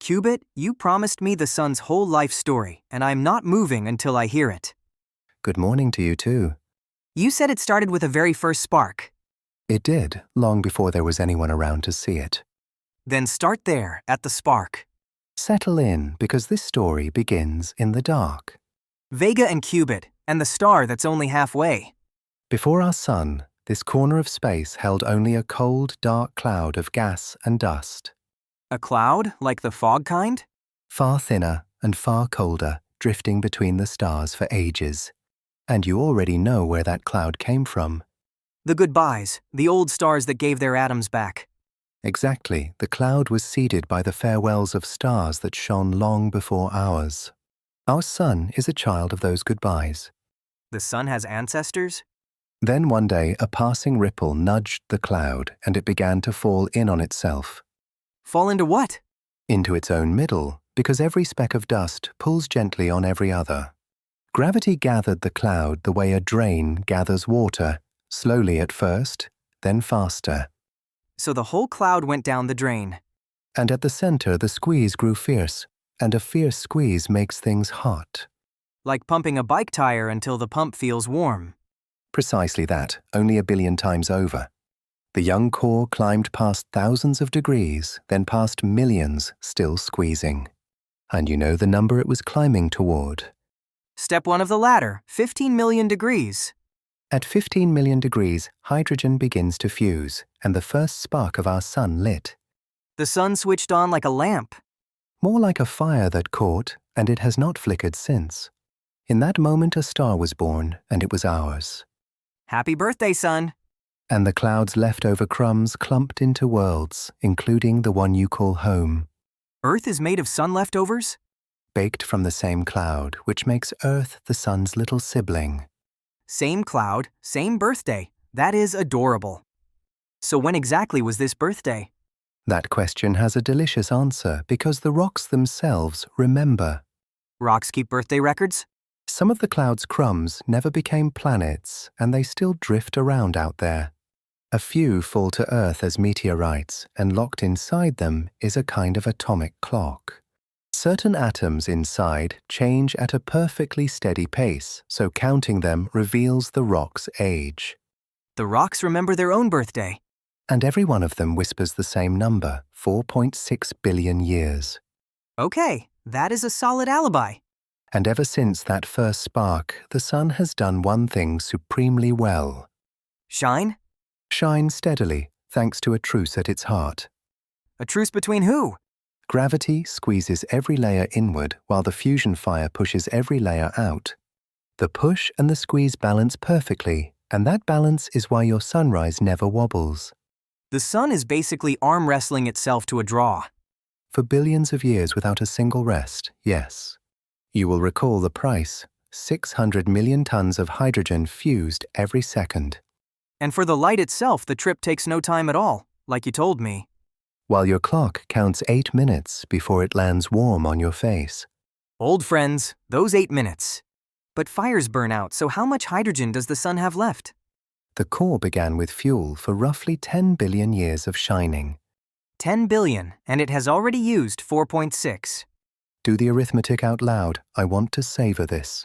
Qubit, you promised me the sun's whole life story, and I'm not moving until I hear it. Good morning to you too. You said it started with a very first spark. It did, long before there was anyone around to see it. Then start there, at the spark. Settle in, because this story begins in the dark. Vega and Qubit, and the star that's only halfway. Before our sun, this corner of space held only a cold, dark cloud of gas and dust. A cloud, like the fog kind? Far thinner and far colder, drifting between the stars for ages. And you already know where that cloud came from. The goodbyes, the old stars that gave their atoms back. Exactly, the cloud was seeded by the farewells of stars that shone long before ours. Our sun is a child of those goodbyes. The sun has ancestors? Then one day a passing ripple nudged the cloud and it began to fall in on itself. Fall into what? Into its own middle, because every speck of dust pulls gently on every other. Gravity gathered the cloud the way a drain gathers water, slowly at first, then faster. So the whole cloud went down the drain. And at the center the squeeze grew fierce, and a fierce squeeze makes things hot. Like pumping a bike tire until the pump feels warm. Precisely that, only 1 billion times over. The young core climbed past thousands of degrees, then past millions, still squeezing. And you know the number it was climbing toward. Step 1 of the ladder, 15 million degrees. At 15 million degrees, hydrogen begins to fuse, and the first spark of our sun lit. The sun switched on like a lamp. More like a fire that caught, and it has not flickered since. In that moment a star was born, and it was ours. Happy birthday, sun. And the cloud's leftover crumbs clumped into worlds, including the one you call home. Earth is made of sun leftovers? Baked from the same cloud, which makes Earth the sun's little sibling. Same cloud, same birthday. That is adorable. So when exactly was this birthday? That question has a delicious answer because the rocks themselves remember. Rocks keep birthday records? Some of the cloud's crumbs never became planets, and they still drift around out there. A few fall to Earth as meteorites, and locked inside them is a kind of atomic clock. Certain atoms inside change at a perfectly steady pace, so counting them reveals the rock's age. The rocks remember their own birthday. And every one of them whispers the same number, 4.6 billion years. Okay, that is a solid alibi. And ever since that first spark, the sun has done one thing supremely well. Shine? Shine steadily, thanks to a truce at its heart. A truce between who? Gravity squeezes every layer inward while the fusion fire pushes every layer out. The push and the squeeze balance perfectly, and that balance is why your sunrise never wobbles. The sun is basically arm wrestling itself to a draw. For billions of years without a single rest, yes. You will recall the price, 600 million tons of hydrogen fused every second. And for the light itself, the trip takes no time at all, like you told me. While your clock counts 8 minutes before it lands warm on your face. Old friends, those 8 minutes. But fires burn out, so how much hydrogen does the sun have left? The core began with fuel for roughly 10 billion years of shining. 10 billion, and it has already used 4.6. Do the arithmetic out loud. I want to savor this.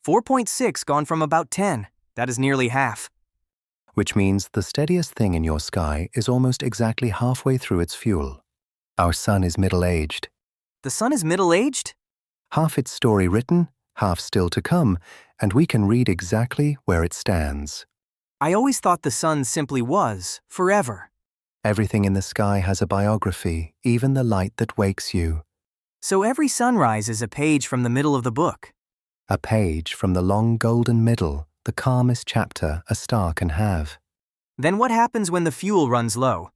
4.6 gone from about 10. That is nearly half. Which means the steadiest thing in your sky is almost exactly halfway through its fuel. Our sun is middle-aged. The sun is middle-aged? Half its story written, half still to come, and we can read exactly where it stands. I always thought the sun simply was, forever. Everything in the sky has a biography, even the light that wakes you. So every sunrise is a page from the middle of the book. A page from the long golden middle, the calmest chapter a star can have. Then what happens when the fuel runs low?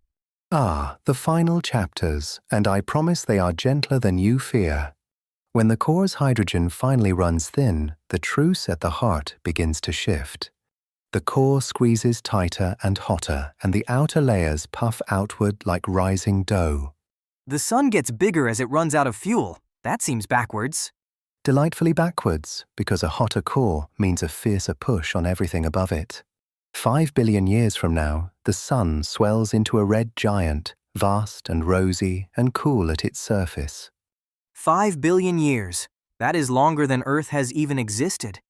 Ah, the final chapters, and I promise they are gentler than you fear. When the core's hydrogen finally runs thin, the truce at the heart begins to shift. The core squeezes tighter and hotter, and the outer layers puff outward like rising dough. The sun gets bigger as it runs out of fuel. That seems backwards. Delightfully backwards, because a hotter core means a fiercer push on everything above it. 5 billion years from now, the sun swells into a red giant, vast and rosy and cool at its surface. 5 billion years. That is longer than Earth has even existed.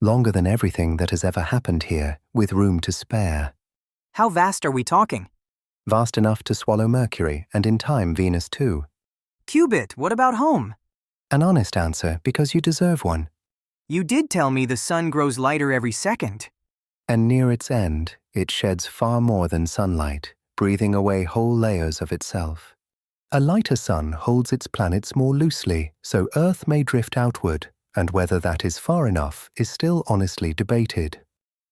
Longer than everything that has ever happened here, with room to spare. How vast are we talking? Vast enough to swallow Mercury, and in time Venus too. Qubit, what about home? An honest answer, because you deserve one. You did tell me the sun grows lighter every second. And near its end, it sheds far more than sunlight, breathing away whole layers of itself. A lighter sun holds its planets more loosely, so Earth may drift outward, and whether that is far enough is still honestly debated.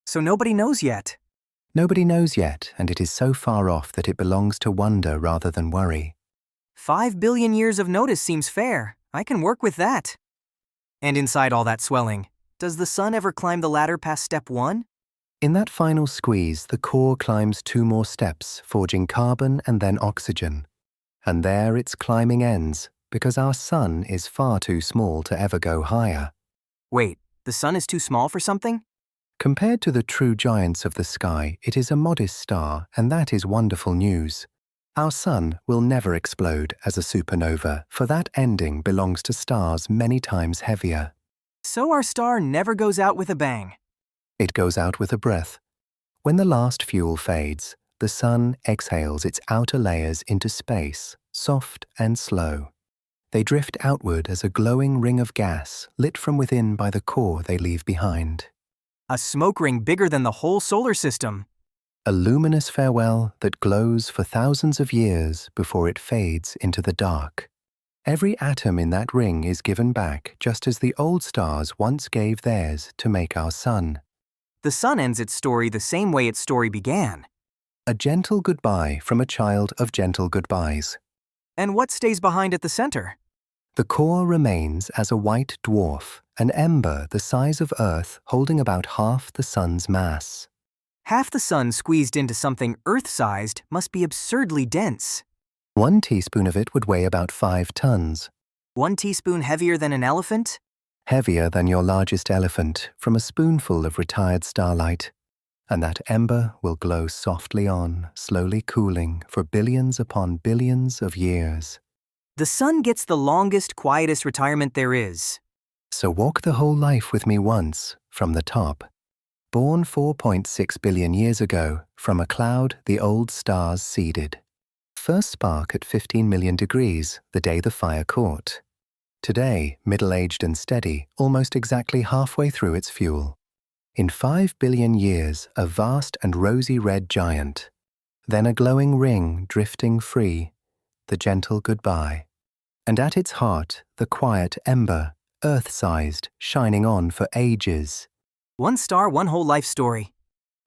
So nobody knows yet. Nobody knows yet, and it is so far off that it belongs to wonder rather than worry. 5 billion years of notice seems fair. I can work with that. And inside all that swelling, does the sun ever climb the ladder past step 1? In that final squeeze, the core climbs 2 more steps, forging carbon and then oxygen. And there its climbing ends, because our sun is far too small to ever go higher. Wait, the sun is too small for something? Compared to the true giants of the sky, it is a modest star, and that is wonderful news. Our sun will never explode as a supernova, for that ending belongs to stars many times heavier. So our star never goes out with a bang. It goes out with a breath. When the last fuel fades, the sun exhales its outer layers into space, soft and slow. They drift outward as a glowing ring of gas, lit from within by the core they leave behind. A smoke ring bigger than the whole solar system. A luminous farewell that glows for thousands of years before it fades into the dark. Every atom in that ring is given back just as the old stars once gave theirs to make our sun. The sun ends its story the same way its story began. A gentle goodbye from a child of gentle goodbyes. And what stays behind at the center? The core remains as a white dwarf, an ember the size of Earth holding about half the sun's mass. Half the sun squeezed into something Earth-sized must be absurdly dense. 1 teaspoon of it would weigh about 5 tons. 1 teaspoon heavier than an elephant? Heavier than your largest elephant from a spoonful of retired starlight. And that ember will glow softly on, slowly cooling for billions upon billions of years. The sun gets the longest, quietest retirement there is. So walk the whole life with me once, from the top. Born 4.6 billion years ago, from a cloud the old stars seeded. First spark at 15 million degrees, the day the fire caught. Today, middle-aged and steady, almost exactly halfway through its fuel. In 5 billion years, a vast and rosy red giant. Then a glowing ring drifting free, the gentle goodbye. And at its heart, the quiet ember, Earth-sized, shining on for ages. 1 star, 1 whole life story.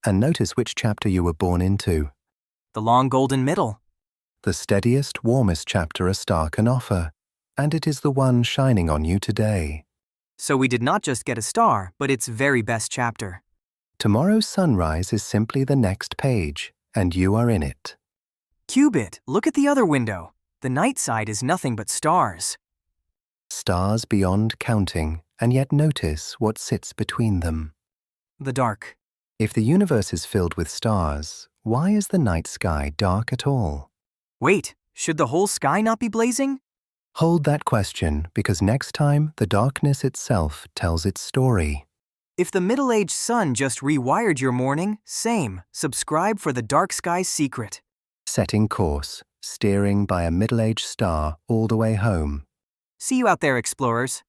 And notice which chapter you were born into. The long golden middle. The steadiest, warmest chapter a star can offer. And it is the one shining on you today. So we did not just get a star, but its very best chapter. Tomorrow's sunrise is simply the next page, and you are in it. Qubit, look at the other window. The night side is nothing but stars. Stars beyond counting, and yet notice what sits between them. The dark. If the universe is filled with stars, why is the night sky dark at all? Wait, should the whole sky not be blazing? Hold that question, because next time the darkness itself tells its story. If the middle-aged sun just rewired your morning, same. Subscribe for the dark sky's secret. Setting course, steering by a middle-aged star all the way home. See you out there, explorers.